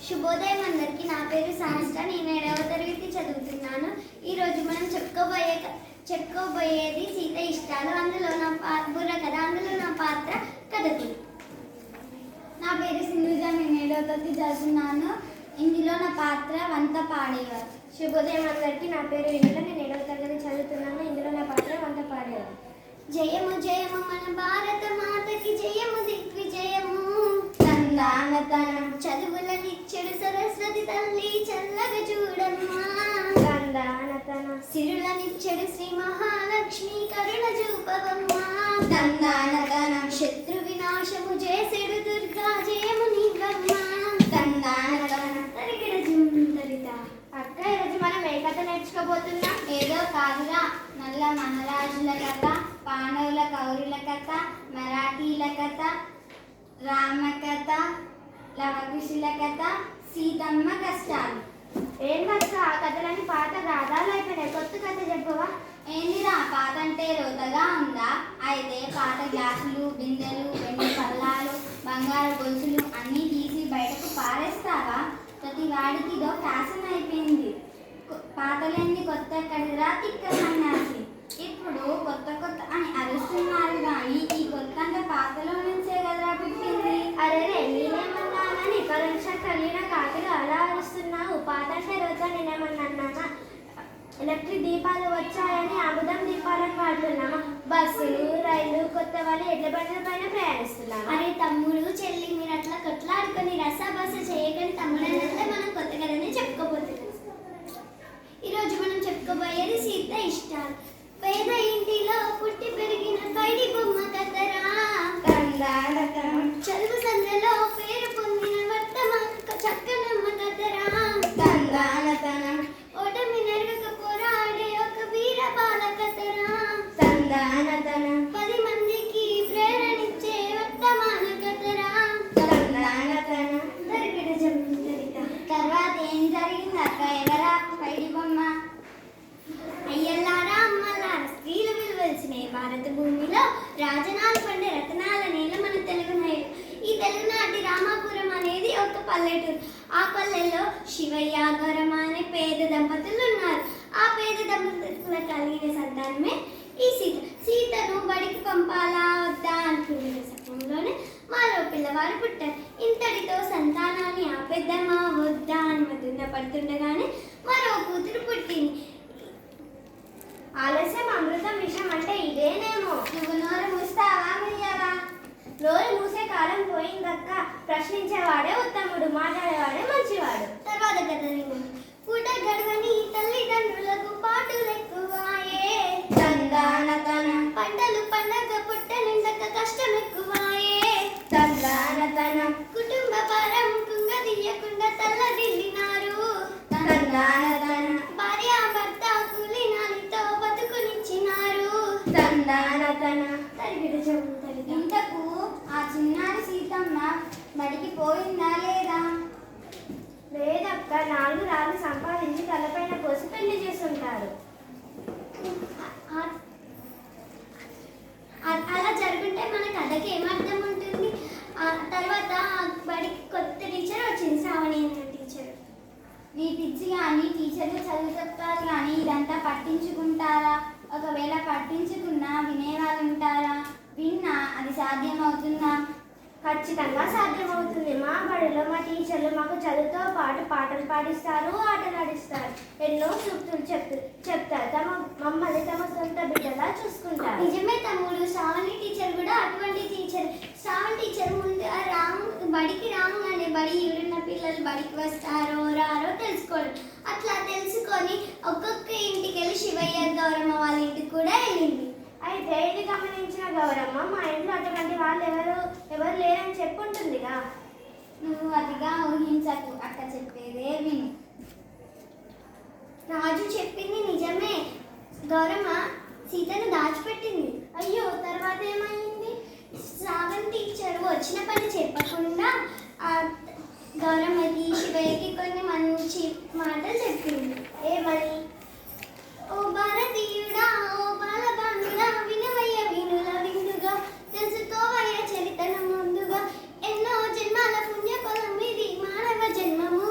శుభోదయం అందరికీ. నా పేరు సహస్ర. నేను 7వ తరగతి చదువుతున్నాను. ఈరోజు మనం చెప్పుకోబోయేది సీత ఇష్టాలు. అందులో నా బుర్ర కథ. అందులో నా పాత్ర కథకుడు. నా పేరు సింధుజ. నేను 7వ తరగతి చదువుతున్నాను. ఇందులో నా పాత్ర వంత పాడేవారు. శుభోదయం అందరికీ. నా పేరు వినోద. నేను 7వ తరగతి చదువుతున్నాను. ఇందులో నా పాత్ర వంత పాడేవారు. జయము జయము మన భారత మాతకి, జయము దిగ్విజయము. తందానతనం చదువులనిచ్చెడు సరస్వతి తల్లి, చల్లగా చూడమ్మా. తందానతనం సిరులనిచ్చెడు శ్రీ మహాలక్ష్మి, కరుణ చూపవమ్మా. తందానతనం శత్రు వినాశము చేసెడు దుర్గా, జయము నీవమ్మా. తందానతనం తరిగిడ జుందరిత. అక్క, ఈరోజు మనం ఏ కథ నేర్చుకోబోతున్నాం? ఏదో కాదురా, నల్ల మహారాజుల కథ, పాండవుల కౌరుల కథ, మరాఠీల కథ, రామ కథ, లవకుశుల కథ, సీతమ్మ కష్టాలు. ఏంటక్క, ఆ కథలని పాత గాథాలు అయిపోయినాయి. కొత్త కథ చెప్పవా? ఏందిరా, పాత అంటే రోతగా ఉందా? అయితే పాత గ్లాసులు, బిందెలు, వెండి పల్లాలు, బంగారు గొలుసులు అన్నీ తీసి బయటకు పారేస్తావా? ప్రతి వాడికి ఇదో ఫ్యాషన్ అయిపోయింది. పాతలేంది కొత్త ఎక్కడిరా తిక్క సన్యాసి. ఇప్పుడు కొత్త కొత్త అని అరుస్తున్నారు కానీ ఈ కొత్త అంటే పాతలో నుంచే కదరా పుట్టింది. అరే నేనేమన్నానని పరీక్ష కలిగిన కాకిలు అలా అరుస్తున్నావు? పాత అంటే రోజా నేనేమన్నా అన్నానా? ఎలక్ట్రిక్ దీపాలు వచ్చాయని అబుదం దీపాలను వాడుతున్నామా? బస్సులు, రైలు, కొత్త వాళ్ళు ఎడ్ల బండ్ల పైన ప్రయాణిస్తున్నామా? అరే తమ్ముడు, చెల్లి, మీరు అట్లా కొట్లాడుకొని రసాబస చేయకని తమ్ముడనంటే మనం కొత్త కథనే చెప్పుకోబోతున్నాం. ఈరోజు మనం చెప్పుకోబోయేది సీత ఇష్టాలు. పేద ఇంటిలో పుట్టి పెరిగిన పైడి బొమ్మ కథరా. చదువు సంధ్యలో పేరు పొందిన చక్కనమ్మ కథరా. ఓటమి నెరగక పోరాడే ఒక వీర బాల కథరా. 10 మందికి ప్రేరణించే వర్తమాన కథరా. దరికిడ జందరిత. తర్వాత ఏం జరిగింది అక్క? ఎవరా పైడి బొమ్మ? అయ్యల్లారా, అమ్మల్లారా, స్త్రీలు విలువలసినాయి. భారత భూమిలో రాజనాలు పండే రతనాల నేల మన తెలుగు నేల. ఈ తెలుగునాటి రామాపురం అనేది ఒక పల్లెటూరు. ఆ పల్లెలో శివయ్య, గౌరమ్మ అనే పేద దంపతులు ఉన్నారు. ఆ పేద దంపతులకు కలిగిన సంతానమే ఈ సీత. సీతను బడికి పంపాలా వద్దా అనుకునే సమయంలోనే మరో పిల్లవాడు పుట్టారు. ఇంతటితో సంతానాన్ని ఆపేద్దామా వద్దా అని మధ్య పడుతుండగానే మరో కూతురు పుట్టింది. ఆలస్యం అమృతం విషయం అంటే ఇదేనేమో. నువ్వు నోరు మూస్తావా ముయ్యవా? నోరు మూసే కాలం పోయిందక్క. ప్రశ్నించేవాడే ఉత్తముడు, మాట్లాడేవాడే మంచివాడు. తర్వాత కథ పూట గడవని తల్లిదండ్రులకు పాటలు ఎక్కువాయే. పంటలు పండగ పుట్ట నిండక కష్టం ఎక్కువాయే. కుటుంబ భారం కుంగదీయకుండా తల్లడిల్లినారు. భార్య భర్త కూలి నాలితో బతుకునిచ్చినారు. ఇంతకు ఆ చిన్నారి సీతమ్మ బడికి పోయిందా లేదా? లేదక్క, 4 రాళ్ళు సంపాదించి తలపైన పోసి పెళ్లి చేస్తుంటారు. అలా జరుగుంటే మన కథకి ఏమర్థం ఉంటుంది? తర్వాత బడికి కొత్త టీచర్ వచ్చింది, శ్రావణి అనే టీచర్. నీ పిచ్చి కానీ టీచర్లు చదువు చెప్తారు కానీ ఇదంతా పట్టించుకుంటారా? ఒకవేళ పట్టించుకున్నా వినేవాళ్ళు ఉంటారా? విన్నా అది సాధ్యమవుతుందా? ఖచ్చితంగా సాధ్యమవుతుంది. మా బడిలో మా టీచర్లు మాకు చదువుతో పాటు పాటలు పాడిస్తారు, ఆటలు ఆడిస్తారు, ఎన్నో సూక్తులు చెప్తారు. మమ్మల్ని తమ సొంత బిడ్డలా చూసుకుంటారు. నిజమే తమ్ముడు, శ్రావణి టీచర్ కూడా అటువంటి టీచర్. శ్రావణి టీచర్ ముందు బడికి రాగానే బడి ఈడున్న పిల్లలు బడికి వస్తారో రారో తెలుసుకోవడం. అట్లా తెలుసుకొని ఒక్కొక్క ఇంటికి వెళ్ళి శివయ్య, గౌరమ్మ వాళ్ళ ఇంటికి కూడా వెళ్ళింది. అయితే ఇది గమనించిన గౌరమ్మ, మా ఇంట్లో అటువంటి వాళ్ళు ఎవరు లేరని చెప్పుంటుందిగా. నువ్వు అదిగా ఊహించకు, అక్క చెప్పేదే విను. రాజు చెప్పింది నిజమే. గౌరమ్మ సీతను దాచిపెట్టింది. అయ్యో, తర్వాత ఏమైంది? శ్రావణి టీచర్ వచ్చిన పని చెప్పకుండా గౌరమ్మకి, శివయ్యకి కొన్ని మంచి మాటలు చెప్పింది. ఏమని? ఓ భారతీయుడా, ఓ బాలబాంధుడా, వినవయ్య వినుల విందుగా, తెలుసుకోవయ్య చరితను ముందుగా. ఎన్నో జన్మాల పుణ్య ఫలం ఇది మానవ జన్మము.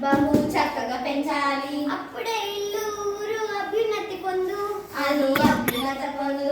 బహు చక్కగా పెంచాలి. అప్పుడే ఇల్లు ఊరు అభ్యున్నతి పొందు అని అభ్యున్నత పొందు.